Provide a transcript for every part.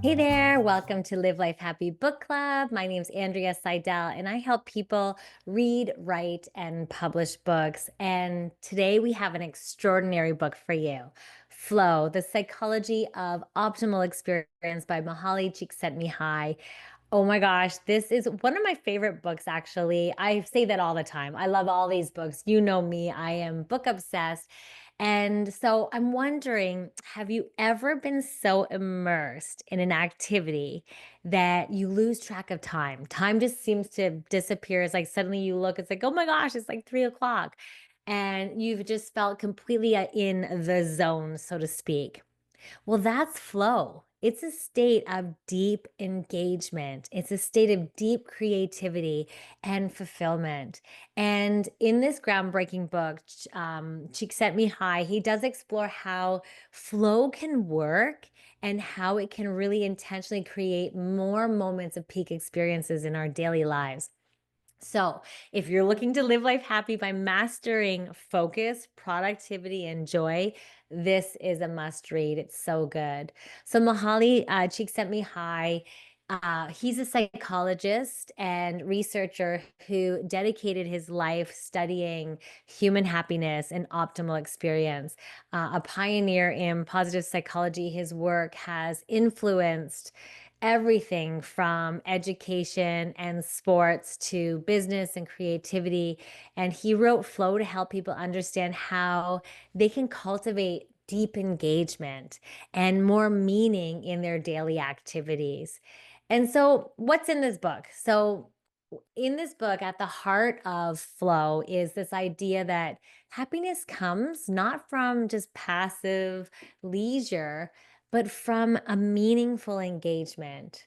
Hey there, welcome to Live Life Happy Book Club. My name's Andrea Seydel, and I help people read, write, and publish books. And today we have an extraordinary book for you, Flow, The Psychology of Optimal Experience by Mihaly Csikszentmihalyi. Oh my gosh, this is one of my favorite books, actually. I say that all the time. I love all these books. You know me, I am book obsessed. And so I'm wondering, have you ever been so immersed in an activity that you lose track of time? Time just seems to disappear. It's like suddenly you look, it's like, oh my gosh, it's like 3 o'clock. And you've just felt completely in the zone, so to speak. Well, that's flow. It's a state of deep engagement. It's a state of deep creativity and fulfillment. And in this groundbreaking book, Csikszentmihalyi, he does explore how flow can work and how it can really intentionally create more moments of peak experiences in our daily lives. So, if you're looking to live life happy by mastering focus, productivity, and joy, this is a must read. It's so good. So, Mihaly Csikszentmihalyi, he's a psychologist and researcher who dedicated his life studying human happiness and optimal experience. A pioneer in positive psychology, his work has influenced everything from education and sports to business and creativity. And he wrote Flow to help people understand how they can cultivate deep engagement and more meaning in their daily activities. And so, what's in this book? So, in this book, at the heart of flow is this idea that happiness comes not from just passive leisure, but from a meaningful engagement.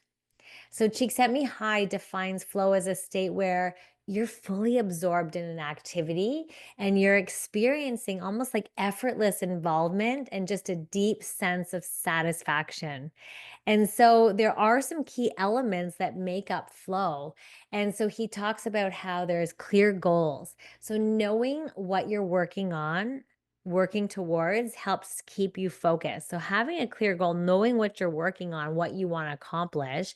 So Csikszentmihalyi defines flow as a state where you're fully absorbed in an activity and you're experiencing almost like effortless involvement and just a deep sense of satisfaction. And so there are some key elements that make up flow. And so he talks about how there's clear goals. So knowing what you're working on, working towards helps keep you focused. So having a clear goal, knowing what you're working on, what you want to accomplish,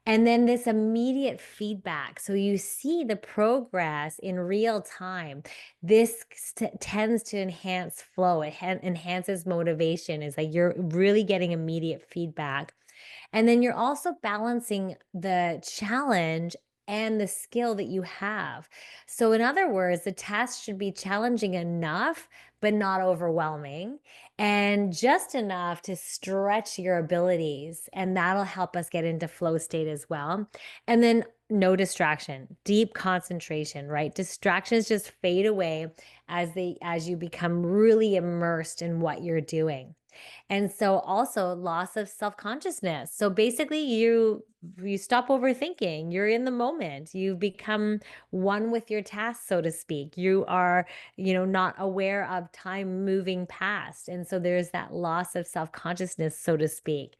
and then this immediate feedback. So you see the progress in real time. This tends to enhance flow. It enhances motivation. Is like you're really getting immediate feedback. And then you're also balancing the challenge and the skill that you have. So, in other words, the task should be challenging enough, but not overwhelming, and just enough to stretch your abilities. And that'll help us get into flow state as well. And then no distraction, deep concentration, right? Distractions just fade away as you become really immersed in what you're doing. And so also loss of self-consciousness. So basically you stop overthinking. You're in the moment. You become one with your task, so to speak. You are, not aware of time moving past. And so there's that loss of self-consciousness, so to speak.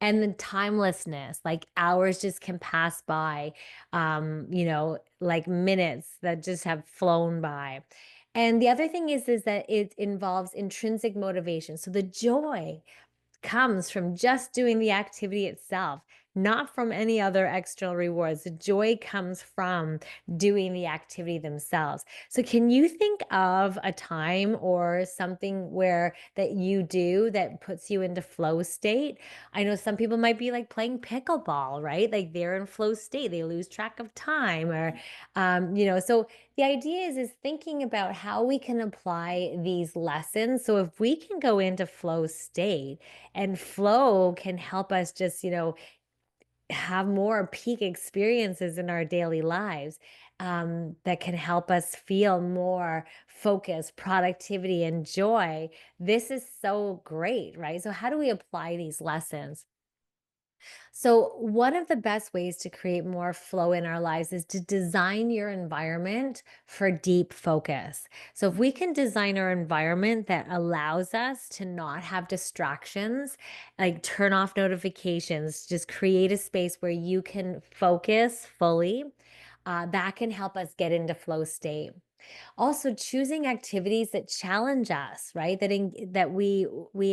And the timelessness, like hours just can pass by, like minutes that just have flown by. And the other thing is that it involves intrinsic motivation. So the joy comes from just doing the activity itself, not from any other external rewards. The joy comes from doing the activity themselves. So, can you think of a time or something where that you do that puts you into flow state? I know some people might be like playing pickleball, right? Like they're in flow state, they lose track of time, or, so the idea is thinking about how we can apply these lessons. So, if we can go into flow state, and flow can help us just, have more peak experiences in our daily lives that can help us feel more focus, productivity, and joy. This is so great, right? So, how do we apply these lessons? So, one of the best ways to create more flow in our lives is to design your environment for deep focus. So, if we can design our environment that allows us to not have distractions, like turn off notifications, just create a space where you can focus fully, that can help us get into flow state. Also, choosing activities that challenge us, right? That we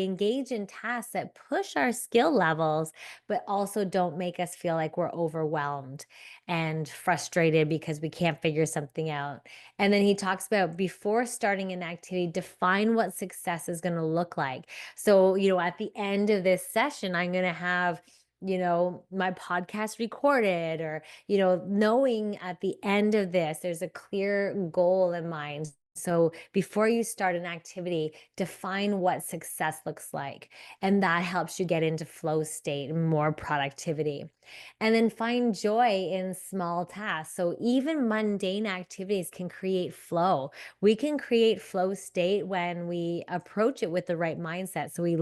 engage in tasks that push our skill levels, but also don't make us feel like we're overwhelmed and frustrated because we can't figure something out. And then he talks about before starting an activity, define what success is going to look like. So, at the end of this session, I'm going to have my podcast recorded, or knowing at the end of this, there's a clear goal in mind. So before you start an activity, define what success looks like. And that helps you get into flow state and more productivity. And then find joy in small tasks. So even mundane activities can create flow. We can create flow state when we approach it with the right mindset. So we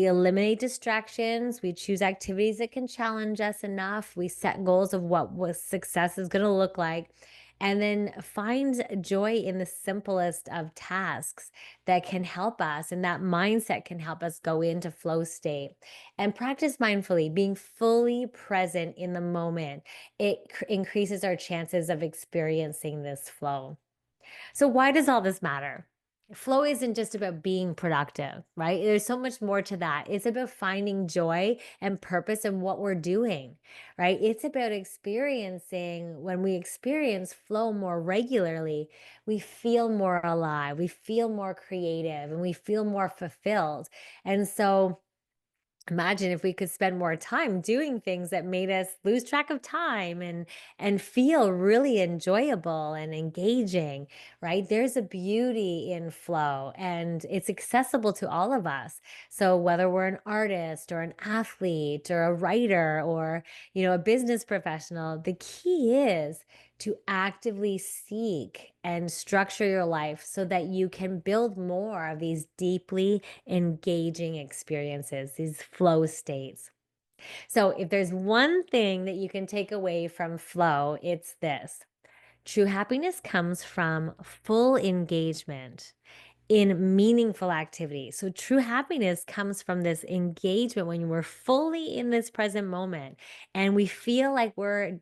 eliminate distractions. We choose activities that can challenge us enough. We set goals of what success is going to look like. And then find joy in the simplest of tasks that can help us. And that mindset can help us go into flow state. And practice mindfully, being fully present in the moment. It increases our chances of experiencing this flow. So, why does all this matter? Flow isn't just about being productive, right? There's so much more to that. It's about finding joy and purpose in what we're doing, right? It's about experiencing, when we experience flow more regularly, we feel more alive, we feel more creative, and we feel more fulfilled. And so, imagine if we could spend more time doing things that made us lose track of time and feel really enjoyable and engaging, right? There's a beauty in flow, and it's accessible to all of us. So whether we're an artist or an athlete or a writer or, a business professional, the key is to actively seek and structure your life so that you can build more of these deeply engaging experiences, these flow states. So, if there's one thing that you can take away from flow, it's this: true happiness comes from full engagement in meaningful activity. So, true happiness comes from this engagement when we're fully in this present moment and we feel like we're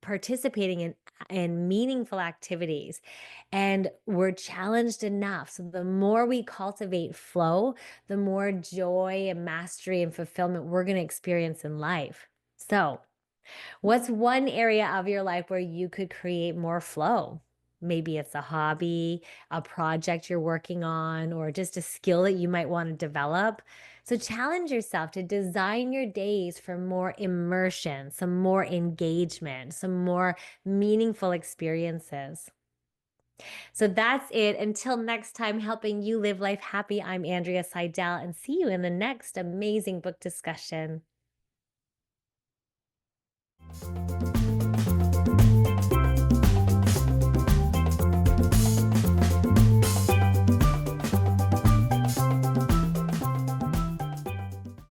participating in meaningful activities, and we're challenged enough. So the more we cultivate flow, the more joy and mastery and fulfillment we're going to experience in life. So, what's one area of your life where you could create more flow? Maybe it's a hobby, a project you're working on, or just a skill that you might want to develop. So challenge yourself to design your days for more immersion, some more engagement, some more meaningful experiences. So that's it. Until next time, helping you live life happy, I'm Andrea Seydel, and see you in the next amazing book discussion.